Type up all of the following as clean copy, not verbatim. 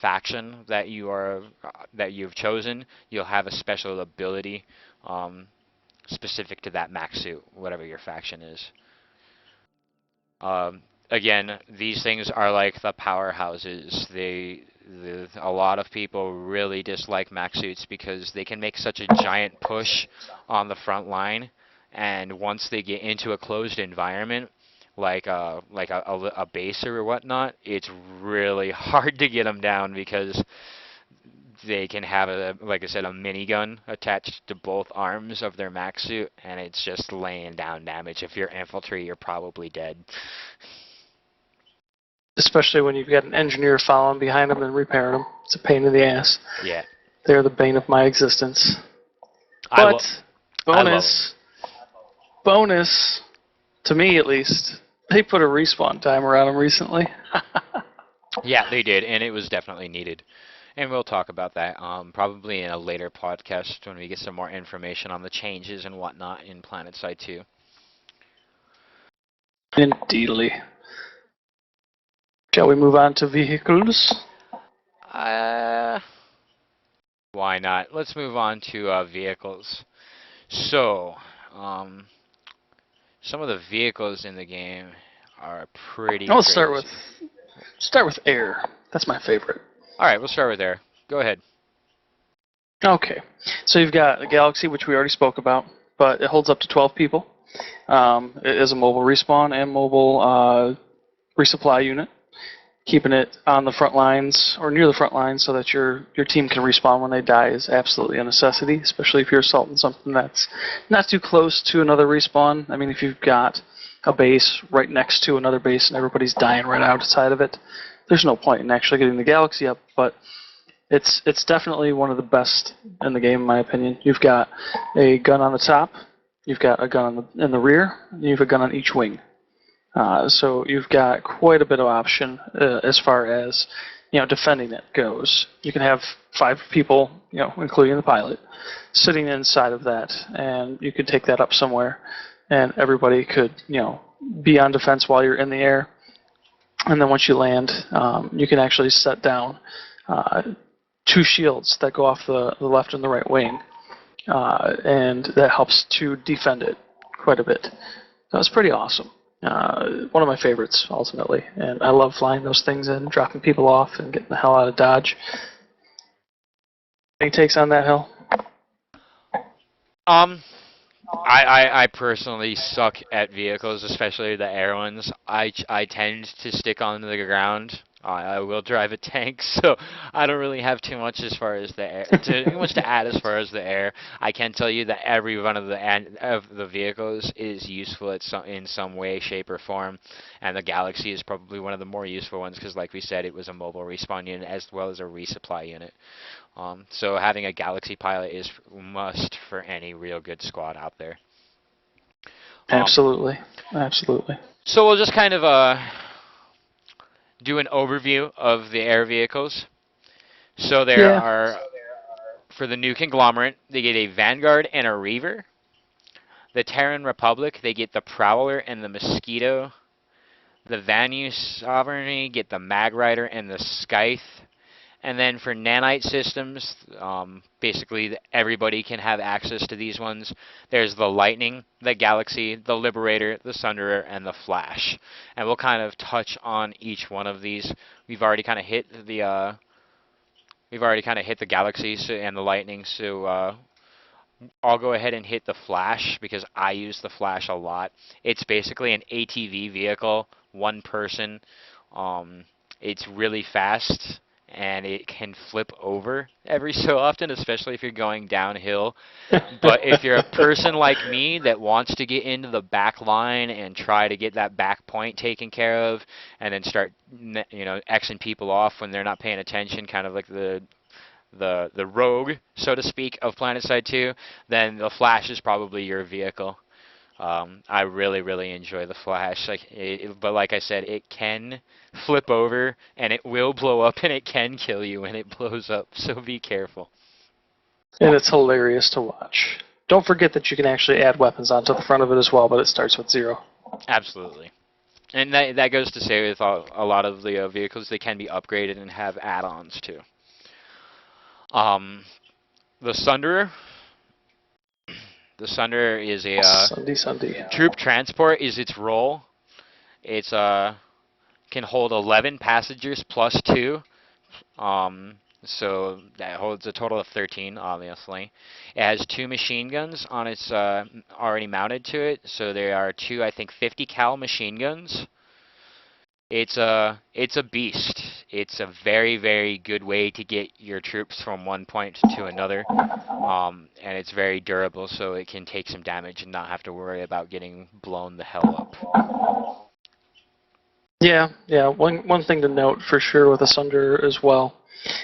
faction that you've chosen, you'll have a special ability specific to that max suit, whatever your faction is. Again, these things are like the powerhouses. A lot of people really dislike max suits because they can make such a giant push on the front line, and once they get into a closed environment, like a base or whatnot, it's really hard to get them down because they can have like I said, a minigun attached to both arms of their max suit, and it's just laying down damage. If you're infantry, you're probably dead. Especially when you've got an engineer following behind them and repairing them. It's a pain in the ass. Yeah. They're the bane of my existence. I But, love them. bonus, to me at least, they put a respawn timer on them recently. Yeah, they did, and it was definitely needed. And we'll talk about that probably in a later podcast when we get some more information on the changes and whatnot in Planetside 2. Indeedly. Shall we move on to vehicles? Uh, why not? Let's move on to vehicles. So, some of the vehicles in the game are pretty Let's crazy. start with air. That's my favorite. All right, we'll start with there. Go ahead. Okay, so you've got the Galaxy, which we already spoke about, but it holds up to 12 people. It is a mobile respawn and mobile resupply unit, keeping it on the front lines or near the front lines so that your team can respawn when they die is absolutely a necessity, especially if you're assaulting something that's not too close to another respawn. I mean, if you've got a base right next to another base and everybody's dying right outside of it, there's no point in actually getting the Galaxy up, but it's definitely one of the best in the game, in my opinion. You've got a gun on the top, you've got a gun in the rear, and you have a gun on each wing. So you've got quite a bit of option as far as defending it goes. You can have 5 people, including the pilot, sitting inside of that, and you could take that up somewhere, and everybody could be on defense while you're in the air. And then once you land, you can actually set down 2 shields that go off the left and the right wing, and that helps to defend it quite a bit. That was pretty awesome. One of my favorites, ultimately, and I love flying those things in, dropping people off, and getting the hell out of Dodge. Any takes on that, Hell? I personally suck at vehicles, especially the air ones. I tend to stick on the ground. I will drive a tank, so I don't really have too much as far as the air, too much to add as far as the air. I can tell you that every one of the vehicles is useful in some way, shape, or form, and the Galaxy is probably one of the more useful ones because, like we said, it was a mobile respawn unit as well as a resupply unit. So having a Galaxy pilot is must for any real good squad out there. Absolutely. So we'll just kind of do an overview of the air vehicles. So there are, for the new conglomerate, they get a Vanguard and a Reaver. The Terran Republic, they get the Prowler and the Mosquito. The Vanu Sovereignty get the Magrider and the Scythe. And then for nanite systems, basically everybody can have access to these ones. There's the Lightning, the Galaxy, the Liberator, the Sunderer, and the Flash. And we'll kind of touch on each one of these. We've already kind of hit the Galaxy and the Lightning, so I'll go ahead and hit the Flash because I use the Flash a lot. It's basically an ATV vehicle, one person. It's really fast, and it can flip over every so often, especially if you're going downhill. But if you're a person like me that wants to get into the back line and try to get that back point taken care of, and then start, Xing people off when they're not paying attention, kind of like the rogue, so to speak, of Planetside 2, then the Flash is probably your vehicle. I really, really enjoy the Flash. But like I said, it can flip over, and it will blow up, and it can kill you when it blows up, so be careful. And it's hilarious to watch. Don't forget that you can actually add weapons onto the front of it as well, but it starts with 0. Absolutely. And that goes to say with a lot of the vehicles, they can be upgraded and have add-ons too. Um, the Sunderer, the Sunderer is a Sunday, Sunday. troop transport is its role. It's can hold 11 passengers plus two. Um, so that holds a total of 13, obviously. It has two machine guns on its already mounted to it. So there are two, I think, 50 cal machine guns. It's a beast. It's a very, very good way to get your troops from one point to another. And it's very durable, so it can take some damage and not have to worry about getting blown the hell up. Yeah, yeah. One thing to note for sure with a Sunder as well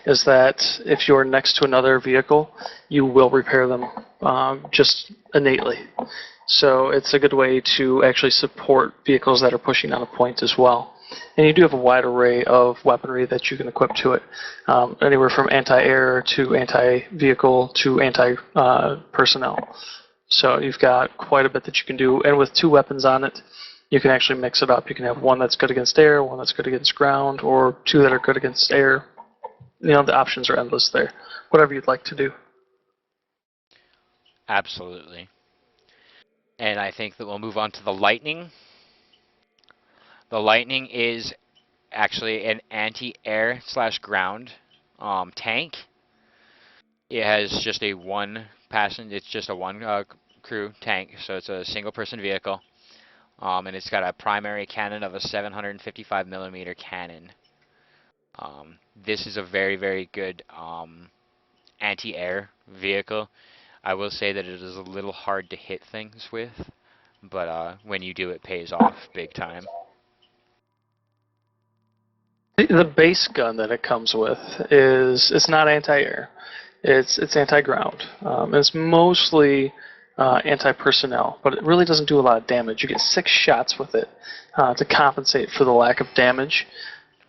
is that if you're next to another vehicle, you will repair them just innately. So it's a good way to actually support vehicles that are pushing on a point as well. And you do have a wide array of weaponry that you can equip to it, anywhere from anti-air to anti-vehicle to anti-personnel. So you've got quite a bit that you can do, and with two weapons on it, you can actually mix it up. You can have one that's good against air, one that's good against ground, or two that are good against air. The options are endless there. Whatever you'd like to do. Absolutely. And I think that we'll move on to the Lightning. The Lightning is actually an anti-air slash ground tank. It has just a one passenger. It's just a one crew tank, so it's a single person vehicle. And it's got a primary cannon of a 755 millimeter cannon. This is a very, very good anti-air vehicle. I will say that it is a little hard to hit things with, but when you do, it pays off big time. The base gun that it comes with is it's not anti-air. It's anti-ground. It's mostly anti-personnel, but it really doesn't do a lot of damage. You get 6 shots with it to compensate for the lack of damage.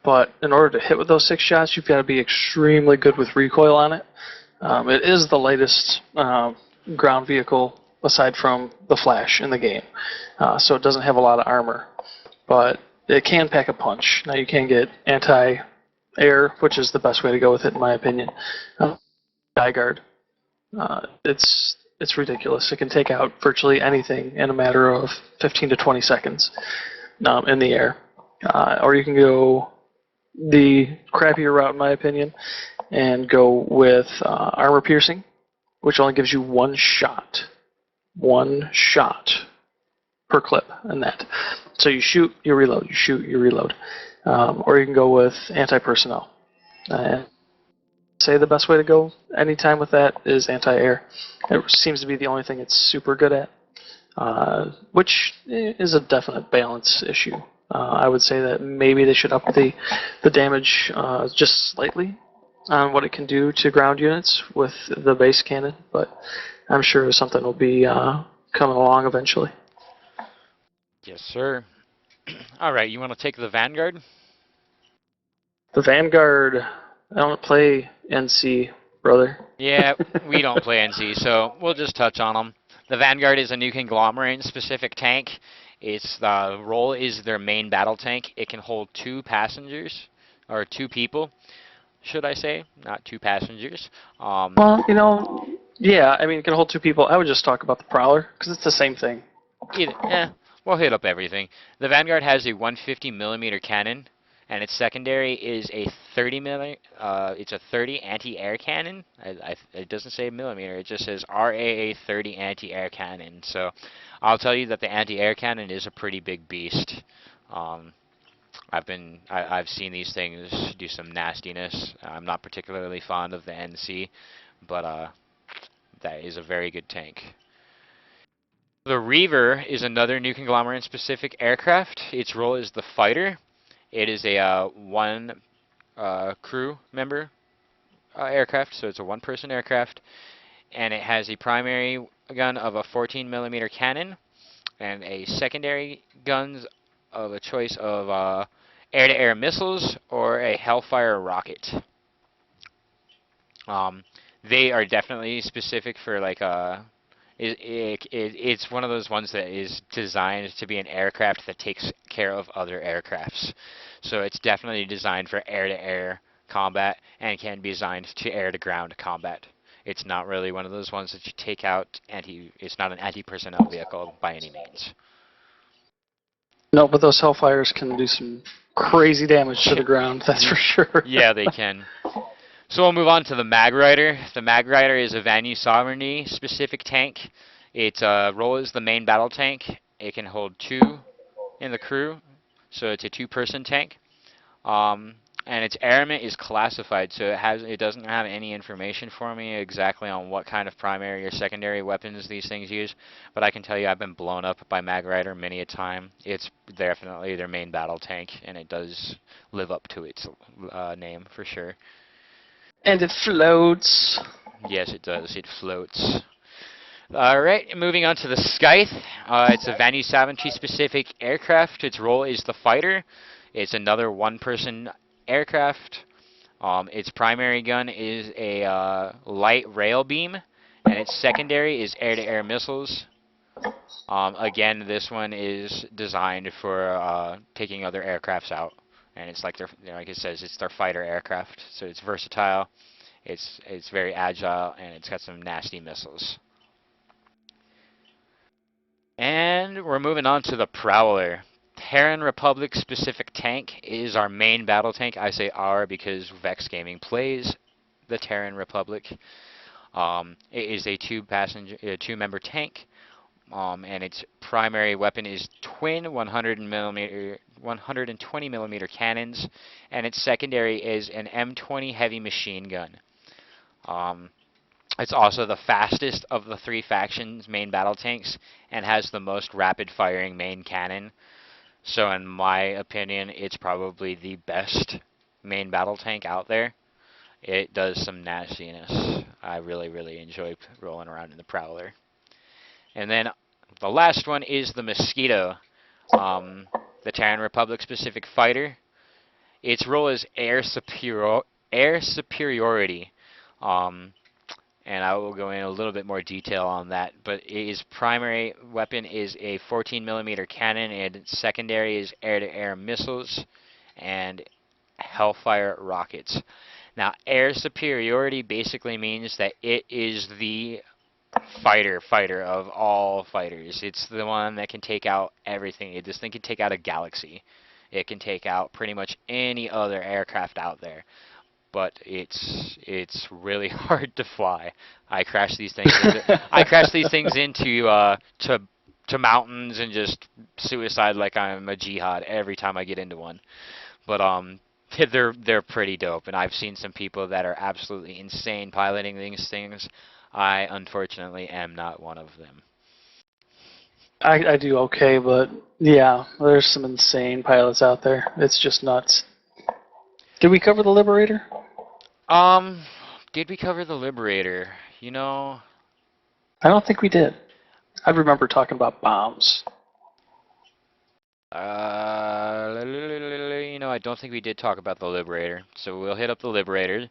But in order to hit with those 6 shots, you've got to be extremely good with recoil on it. It is the lightest ground vehicle aside from the Flash in the game, so it doesn't have a lot of armor, but it can pack a punch. Now you can get anti-air, which is the best way to go with it in my opinion. Sky Guard. It's ridiculous. It can take out virtually anything in a matter of 15 to 20 seconds in the air. Or you can go the crappier route, in my opinion, and go with armor piercing, which only gives you one shot. One shot per clip in that. So you shoot, you reload, you shoot, you reload. Or you can go with anti-personnel. And say the best way to go anytime with that is anti-air. It seems to be the only thing it's super good at, which is a definite balance issue. I would say that maybe they should up the damage just slightly on what it can do to ground units with the base cannon, but I'm sure something will be coming along eventually. Yes, sir. All right, you want to take the Vanguard? The Vanguard, I don't play NC, brother. Yeah, we don't play NC, so we'll just touch on them. The Vanguard is a new conglomerate-specific tank. Its role is their main battle tank. It can hold 2 passengers, or 2 people, should I say, not 2 passengers. Well, yeah, I mean, it can hold 2 people. I would just talk about the Prowler, because it's the same thing. We'll hit up everything. The Vanguard has a 150 millimeter cannon, and its secondary is a 30 millimeter. It's a 30 anti-air cannon. It doesn't say millimeter. It just says RAA 30 anti-air cannon. So, I'll tell you that the anti-air cannon is a pretty big beast. I've seen these things do some nastiness. I'm not particularly fond of the NC, but that is a very good tank. The Reaver is another new conglomerate-specific aircraft. Its role is the fighter. It is a one crew member aircraft, so it's a one-person aircraft, and it has a primary gun of a 14 millimeter cannon and a secondary guns of a choice of air-to-air missiles or a Hellfire rocket. Um, they are definitely specific for like It's one of those ones that is designed to be an aircraft that takes care of other aircrafts. So it's definitely designed for air-to-air combat and can be designed to air-to-ground combat. It's not really one of those ones that you take out it's not an anti-personnel vehicle by any means. No, but those Hellfires can do some crazy damage to the ground, that's for sure. Yeah, they can. So we'll move on to the Mag Rider. The Mag Rider is a Vanu Sovereignty specific tank. Its role is the main battle tank. It can hold 2 in the crew, so it's a 2-person tank. Um, and its armament is classified, so it doesn't have any information for me exactly on what kind of primary or secondary weapons these things use. But I can tell you I've been blown up by Mag Rider many a time. It's definitely their main battle tank, and it does live up to its name for sure. And it floats. Yes, it does. It floats. Alright, moving on to the Scythe. It's a Vanu Sovereignty specific aircraft. Its role is the fighter. It's another 1-person aircraft. Its primary gun is a light rail beam, and its secondary is air-to-air missiles. Again, this one is designed for taking other aircrafts out, and it's like like it says, it's their fighter aircraft. So it's versatile. It's very agile, and it's got some nasty missiles. And we're moving on to the Prowler. Terran Republic specific tank is our main battle tank. I say our because Vex Gaming plays the Terran Republic. It is a 2-member tank, and its primary weapon is twin 120 millimeter cannons, and its secondary is an M20 heavy machine gun. It's also the fastest of the 3 factions' main battle tanks and has the most rapid-firing main cannon. So in my opinion, it's probably the best main battle tank out there. It does some nastiness. I really, really enjoy rolling around in the Prowler. And then the last one is the Mosquito, the Terran Republic specific fighter. Its role is air superiority. And I will go in a little bit more detail on that. But its primary weapon is a 14 millimeter cannon, and its secondary is air-to-air missiles and Hellfire rockets. Now, air superiority basically means that it is the fighter of all fighters. It's the one that can take out everything. This thing can take out a galaxy. It can take out pretty much any other aircraft out there. But it's really hard to fly. I crash these things into to mountains and just suicide like I'm a jihad every time I get into one. But they're pretty dope, and I've seen some people that are absolutely insane piloting these things. I unfortunately am not one of them. I do okay, but yeah, there's some insane pilots out there. It's just nuts. Did we cover the Liberator? Did we cover the Liberator? You know, I don't think we did. I remember talking about bombs. I don't think we did talk about the Liberator, so we'll hit up the Liberator.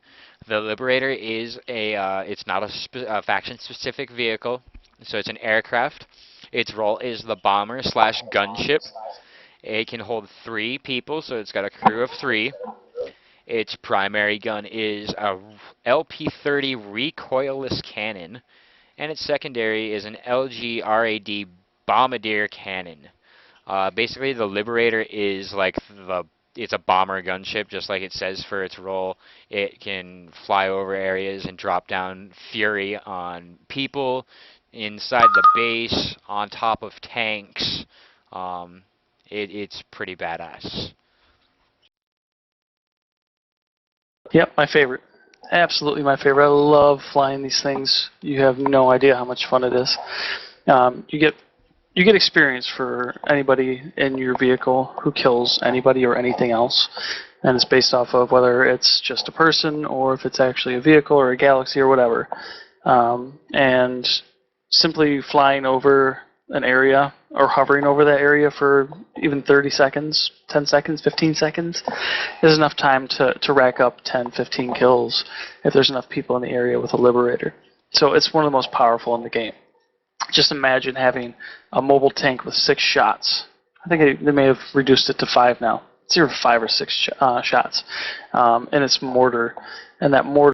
The Liberator is it's not a faction-specific vehicle, so it's an aircraft. Its role is the bomber/gunship. It can hold 3 people, so it's got a crew of 3. Its primary gun is a LP-30 recoilless cannon, and its secondary is an LG-RAD bombardier cannon. Basically, the Liberator is like it's a bomber gunship, just like it says for its role. It can fly over areas and drop down fury on people, inside the base, on top of tanks. It's pretty badass. Yep, my favorite. Absolutely my favorite. I love flying these things. You have no idea how much fun it is. You get experience for anybody in your vehicle who kills anybody or anything else, and it's based off of whether it's just a person or if it's actually a vehicle or a galaxy or whatever. And simply flying over an area or hovering over that area for even 30 seconds, 10 seconds, 15 seconds is enough time to rack up 10, 15 kills if there's enough people in the area with a Liberator. So it's one of the most powerful in the game. just imagine having a mobile tank with 6 shots. I think they may have reduced it to 5 now. It's either 5 or 6 shots, and it's mortar, and that mortar